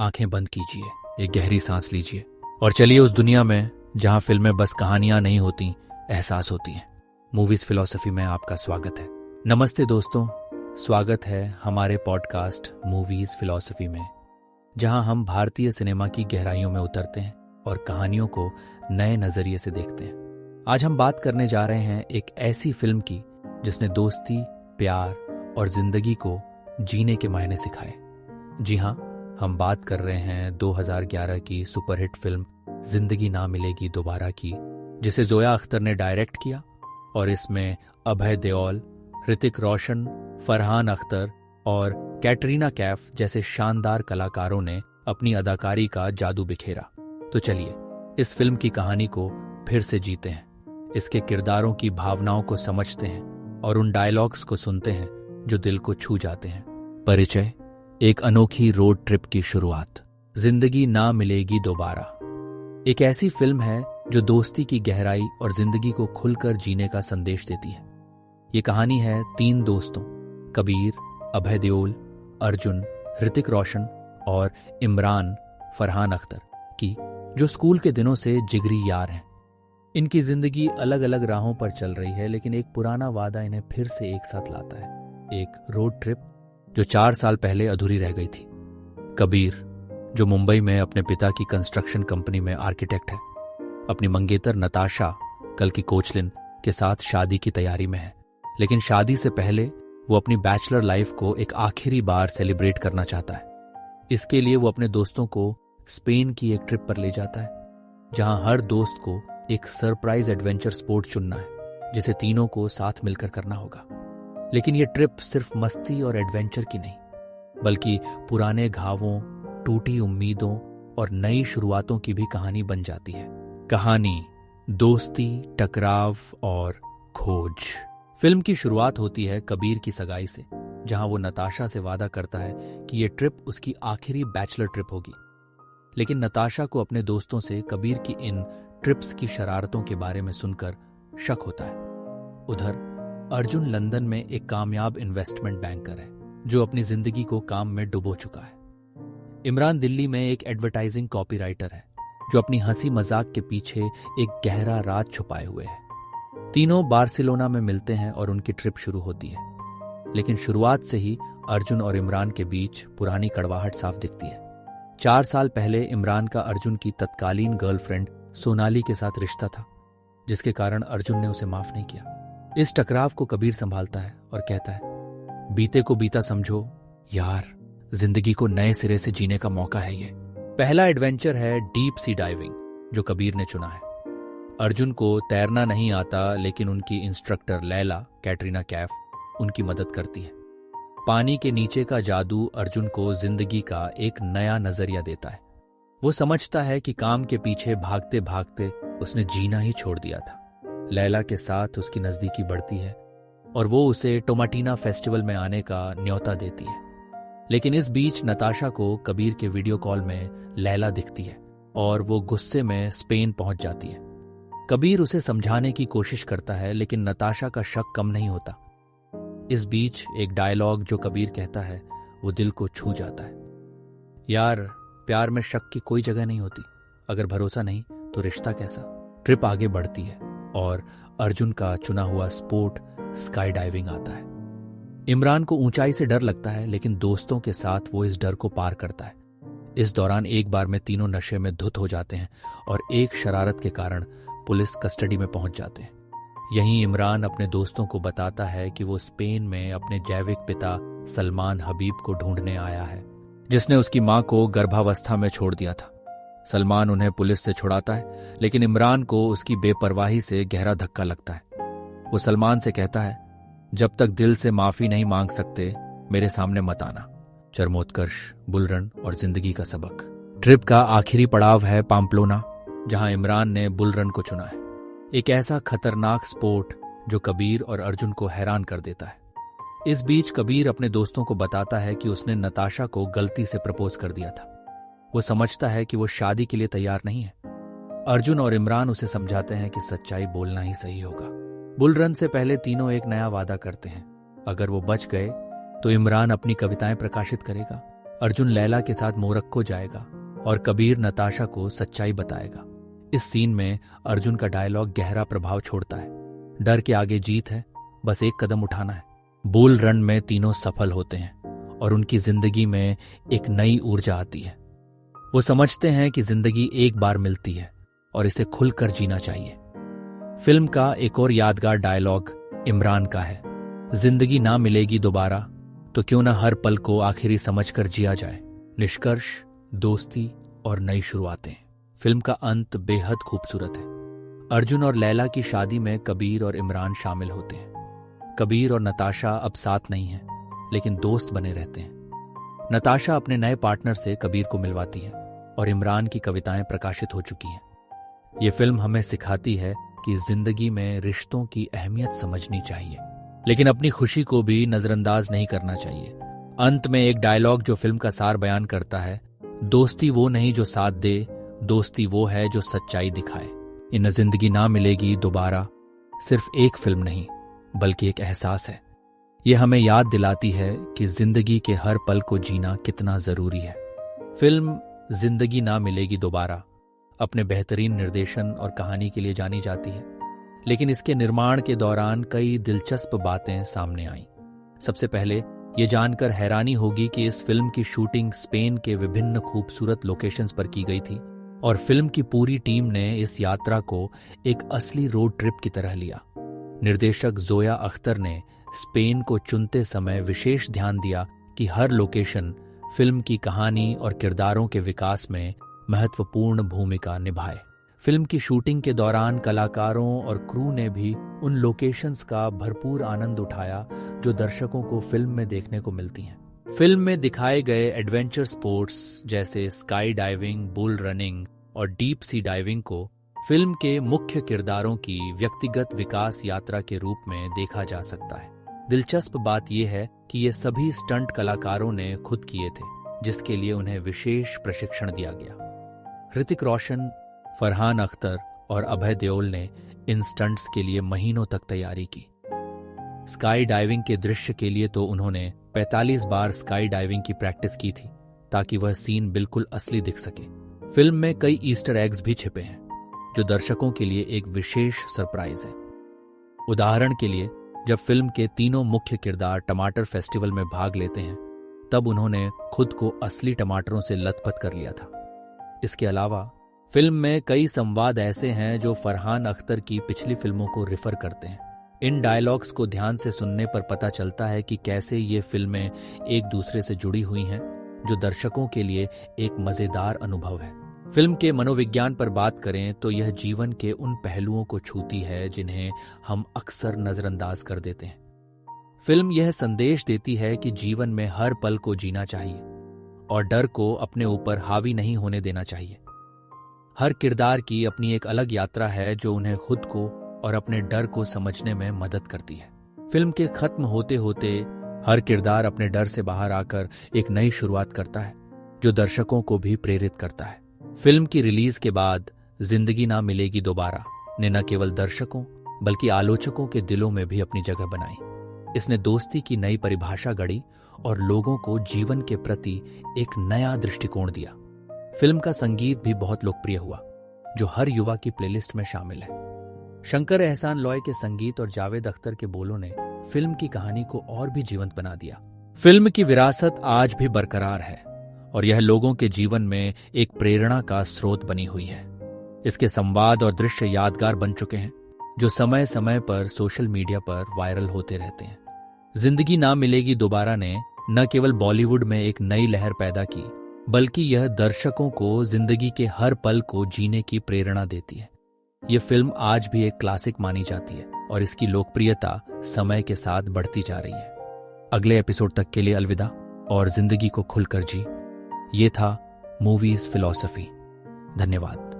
आंखें बंद कीजिए, एक गहरी सांस लीजिए और चलिए उस दुनिया में जहां फिल्में बस कहानियां नहीं होती, एहसास होती हैं। मूवीज फिलॉसफी में आपका स्वागत है। नमस्ते दोस्तों, स्वागत है हमारे पॉडकास्ट मूवीज फिलॉसफी में, जहां हम भारतीय सिनेमा की गहराइयों में उतरते हैं और कहानियों को नए नजरिए से देखते हैं। आज हम बात करने जा रहे हैं एक ऐसी फिल्म की जिसने दोस्ती, प्यार और जिंदगी को जीने के मायने सिखाए। जी हाँ, हम बात कर रहे हैं 2011 की सुपरहिट फिल्म जिंदगी ना मिलेगी दोबारा की, जिसे जोया अख्तर ने डायरेक्ट किया और इसमें अभय देओल, ऋतिक रोशन, फरहान अख्तर और कैटरीना कैफ जैसे शानदार कलाकारों ने अपनी अदाकारी का जादू बिखेरा। तो चलिए इस फिल्म की कहानी को फिर से जीते हैं, इसके किरदारों की भावनाओं को समझते हैं और उन डायलॉग्स को सुनते हैं जो दिल को छू जाते हैं। परिचय, एक अनोखी रोड ट्रिप की शुरुआत। जिंदगी ना मिलेगी दोबारा एक ऐसी फिल्म है जो दोस्ती की गहराई और जिंदगी को खुलकर जीने का संदेश देती है। ये कहानी है 3 दोस्तों, कबीर, अभय देओल, अर्जुन, ऋतिक रोशन और इमरान, फरहान अख्तर की, जो स्कूल के दिनों से जिगरी यार हैं। इनकी जिंदगी अलग अलग राहों पर चल रही है, लेकिन एक पुराना वादा इन्हें फिर से एक साथ लाता है, एक रोड ट्रिप जो 4 साल पहले अधूरी रह गई थी। कबीर, जो मुंबई में अपने पिता की कंस्ट्रक्शन कंपनी में आर्किटेक्ट है, अपनी मंगेतर नताशा, कल की कोचलिन, के साथ शादी की तैयारी में है, लेकिन शादी से पहले वो अपनी बैचलर लाइफ को एक आखिरी बार सेलिब्रेट करना चाहता है। इसके लिए वो अपने दोस्तों को स्पेन की एक ट्रिप पर ले जाता है, जहां हर दोस्त को एक सरप्राइज एडवेंचर स्पोर्ट चुनना है, जिसे तीनों को साथ मिलकर करना होगा। लेकिन ये ट्रिप सिर्फ मस्ती और एडवेंचर की नहीं, बल्कि पुराने घावों, टूटी उम्मीदों और नई शुरुआतों की भी कहानी बन जाती है। कहानी दोस्ती, टकराव और खोज। फिल्म की शुरुआत होती है कबीर की सगाई से, जहां वो नताशा से वादा करता है कि ये ट्रिप उसकी आखिरी बैचलर ट्रिप होगी। लेकिन नताशा को अपने दोस्तों से कबीर की इन ट्रिप्स की शरारतों के बारे में सुनकर शक होता है। उधर अर्जुन लंदन में एक कामयाब इन्वेस्टमेंट बैंकर है, जो अपनी जिंदगी को काम में डुबो चुका है। इमरान दिल्ली में एक एडवर्टाइजिंग कॉपीराइटर है, जो अपनी हंसी मजाक के पीछे एक गहरा राज छुपाए हुए है। तीनों बार्सिलोना में मिलते हैं और उनकी ट्रिप शुरू होती है। लेकिन शुरुआत से ही अर्जुन और इमरान के बीच पुरानी कड़वाहट साफ दिखती है। 4 साल पहले इमरान का अर्जुन की तत्कालीन गर्लफ्रेंड सोनाली के साथ रिश्ता था, जिसके कारण अर्जुन ने उसे माफ नहीं किया। इस टकराव को कबीर संभालता है और कहता है, बीते को बीता समझो यार, जिंदगी को नए सिरे से जीने का मौका है ये। पहला एडवेंचर है डीप सी डाइविंग, जो कबीर ने चुना है। अर्जुन को तैरना नहीं आता, लेकिन उनकी इंस्ट्रक्टर लैला, कैटरीना कैफ, उनकी मदद करती है। पानी के नीचे का जादू अर्जुन को जिंदगी का एक नया नजरिया देता है। वो समझता है कि काम के पीछे भागते भागते उसने जीना ही छोड़ दिया था। लैला के साथ उसकी नजदीकी बढ़ती है और वो उसे टोमाटीना फेस्टिवल में आने का न्योता देती है। लेकिन इस बीच नताशा को कबीर के वीडियो कॉल में लैला दिखती है और वो गुस्से में स्पेन पहुंच जाती है। कबीर उसे समझाने की कोशिश करता है, लेकिन नताशा का शक कम नहीं होता। इस बीच एक डायलॉग जो कबीर कहता है, वो दिल को छू जाता है। यार, प्यार में शक की कोई जगह नहीं होती, अगर भरोसा नहीं तो रिश्ता कैसा। ट्रिप आगे बढ़ती है और अर्जुन का चुना हुआ स्पोर्ट स्काई डाइविंग आता है। इमरान को ऊंचाई से डर लगता है, लेकिन दोस्तों के साथ वो इस डर को पार करता है। इस दौरान एक बार में तीनों नशे में धुत हो जाते हैं और एक शरारत के कारण पुलिस कस्टडी में पहुंच जाते हैं। यहीं इमरान अपने दोस्तों को बताता है कि वो स्पेन में अपने जैविक पिता सलमान हबीब को ढूंढने आया है, जिसने उसकी मां को गर्भावस्था में छोड़ दिया था। सलमान उन्हें पुलिस से छुड़ाता है, लेकिन इमरान को उसकी बेपरवाही से गहरा धक्का लगता है। वो सलमान से कहता है, जब तक दिल से माफी नहीं मांग सकते, मेरे सामने मत आना। चरमोत्कर्ष, बुलरन और जिंदगी का सबक। ट्रिप का आखिरी पड़ाव है पाम्पलोना, जहां इमरान ने बुलरन को चुना है, एक ऐसा खतरनाक स्पोर्ट जो कबीर और अर्जुन को हैरान कर देता है। इस बीच कबीर अपने दोस्तों को बताता है कि उसने नताशा को गलती से प्रपोज कर दिया था। वो समझता है कि वो शादी के लिए तैयार नहीं है। अर्जुन और इमरान उसे समझाते हैं कि सच्चाई बोलना ही सही होगा। बुल रन से पहले तीनों एक नया वादा करते हैं, अगर वो बच गए तो इमरान अपनी कविताएं प्रकाशित करेगा, अर्जुन लैला के साथ मोरक्को जाएगा और कबीर नताशा को सच्चाई बताएगा। इस सीन में अर्जुन का डायलॉग गहरा प्रभाव छोड़ता है। डर के आगे जीत है, बस एक कदम उठाना है। बुल रन में तीनों सफल होते हैं और उनकी जिंदगी में एक नई ऊर्जा आती है। वो समझते हैं कि जिंदगी एक बार मिलती है और इसे खुलकर जीना चाहिए। फिल्म का एक और यादगार डायलॉग इमरान का है, जिंदगी ना मिलेगी दोबारा तो क्यों ना हर पल को आखिरी समझकर जिया जाए। निष्कर्ष, दोस्ती और नई शुरुआतें। फिल्म का अंत बेहद खूबसूरत है। अर्जुन और लैला की शादी में कबीर और इमरान शामिल होते हैं। कबीर और नताशा अब साथ नहीं हैं, लेकिन दोस्त बने रहते हैं। नताशा अपने नए पार्टनर से कबीर को मिलवाती है और इमरान की कविताएं प्रकाशित हो चुकी हैं। ये फिल्म हमें सिखाती है कि जिंदगी में रिश्तों की अहमियत समझनी चाहिए, लेकिन अपनी खुशी को भी नजरअंदाज नहीं करना चाहिए। अंत में एक डायलॉग जो फिल्म का सार बयान करता है, दोस्ती वो नहीं जो साथ दे, दोस्ती वो है जो सच्चाई दिखाए। इन जिंदगी ना मिलेगी दोबारा सिर्फ एक फिल्म नहीं, बल्कि एक एहसास है। यह हमें याद दिलाती है कि जिंदगी के हर पल को जीना कितना जरूरी है। फिल्म जिंदगी ना मिलेगी दोबारा अपने बेहतरीन निर्देशन और कहानी के लिए जानी जाती है, लेकिन इसके निर्माण के दौरान कई दिलचस्प बातें सामने आईं। सबसे पहले ये जानकर हैरानी होगी कि इस फिल्म की शूटिंग स्पेन के विभिन्न खूबसूरत लोकेशंस पर की गई थी और फिल्म की पूरी टीम ने इस यात्रा को एक असली रोड ट्रिप की तरह लिया। निर्देशक जोया अख्तर ने स्पेन को चुनते समय विशेष ध्यान दिया कि हर लोकेशन फिल्म की कहानी और किरदारों के विकास में महत्वपूर्ण भूमिका निभाए। फिल्म की शूटिंग के दौरान कलाकारों और क्रू ने भी उन लोकेशंस का भरपूर आनंद उठाया जो दर्शकों को फिल्म में देखने को मिलती हैं। फिल्म में दिखाए गए एडवेंचर स्पोर्ट्स जैसे स्काई डाइविंग, बुल रनिंग और डीप सी डाइविंग को फिल्म के मुख्य किरदारों की व्यक्तिगत विकास यात्रा के रूप में देखा जा सकता है। दिलचस्प बात यह है कि ये सभी स्टंट कलाकारों ने खुद किए थे, जिसके लिए उन्हें विशेष प्रशिक्षण दिया गया। ऋतिक रोशन, फरहान अख्तर और अभय देओल ने इन स्टंट्स के लिए महीनों तक तैयारी की। स्काई डाइविंग के दृश्य के लिए तो उन्होंने 45 बार स्काई डाइविंग की प्रैक्टिस की थी ताकि वह सीन बिल्कुल असली दिख सके। फिल्म में कई ईस्टर एग्स भी छिपे हैं जो दर्शकों के लिए एक विशेष सरप्राइज है। उदाहरण के लिए, जब फिल्म के तीनों मुख्य किरदार टमाटर फेस्टिवल में भाग लेते हैं, तब उन्होंने खुद को असली टमाटरों से लथपथ कर लिया था। इसके अलावा फिल्म में कई संवाद ऐसे हैं जो फरहान अख्तर की पिछली फिल्मों को रिफर करते हैं। इन डायलॉग्स को ध्यान से सुनने पर पता चलता है कि कैसे ये फिल्में एक दूसरे से जुड़ी हुई हैं, जो दर्शकों के लिए एक मजेदार अनुभव है। फिल्म के मनोविज्ञान पर बात करें तो यह जीवन के उन पहलुओं को छूती है जिन्हें हम अक्सर नजरअंदाज कर देते हैं। फिल्म यह संदेश देती है कि जीवन में हर पल को जीना चाहिए और डर को अपने ऊपर हावी नहीं होने देना चाहिए। हर किरदार की अपनी एक अलग यात्रा है जो उन्हें खुद को और अपने डर को समझने में मदद करती है। फिल्म के खत्म होते होते हर किरदार अपने डर से बाहर आकर एक नई शुरुआत करता है, जो दर्शकों को भी प्रेरित करता है। फिल्म की रिलीज के बाद जिंदगी ना मिलेगी दोबारा ने न केवल दर्शकों बल्कि आलोचकों के दिलों में भी अपनी जगह बनाई। इसने दोस्ती की नई परिभाषा गढ़ी और लोगों को जीवन के प्रति एक नया दृष्टिकोण दिया। फिल्म का संगीत भी बहुत लोकप्रिय हुआ, जो हर युवा की प्लेलिस्ट में शामिल है। शंकर एहसान लॉय के संगीत और जावेद अख्तर के बोलों ने फिल्म की कहानी को और भी जीवंत बना दिया। फिल्म की विरासत आज भी बरकरार है और यह लोगों के जीवन में एक प्रेरणा का स्रोत बनी हुई है। इसके संवाद और दृश्य यादगार बन चुके हैं, जो समय समय पर सोशल मीडिया पर वायरल होते रहते हैं। जिंदगी ना मिलेगी दोबारा ने न केवल बॉलीवुड में एक नई लहर पैदा की, बल्कि यह दर्शकों को जिंदगी के हर पल को जीने की प्रेरणा देती है। यह फिल्म आज भी एक क्लासिक मानी जाती है और इसकी लोकप्रियता समय के साथ बढ़ती जा रही है। अगले एपिसोड तक के लिए अलविदा और जिंदगी को खुलकर जी। ये था मूवीज फिलॉसफी। धन्यवाद।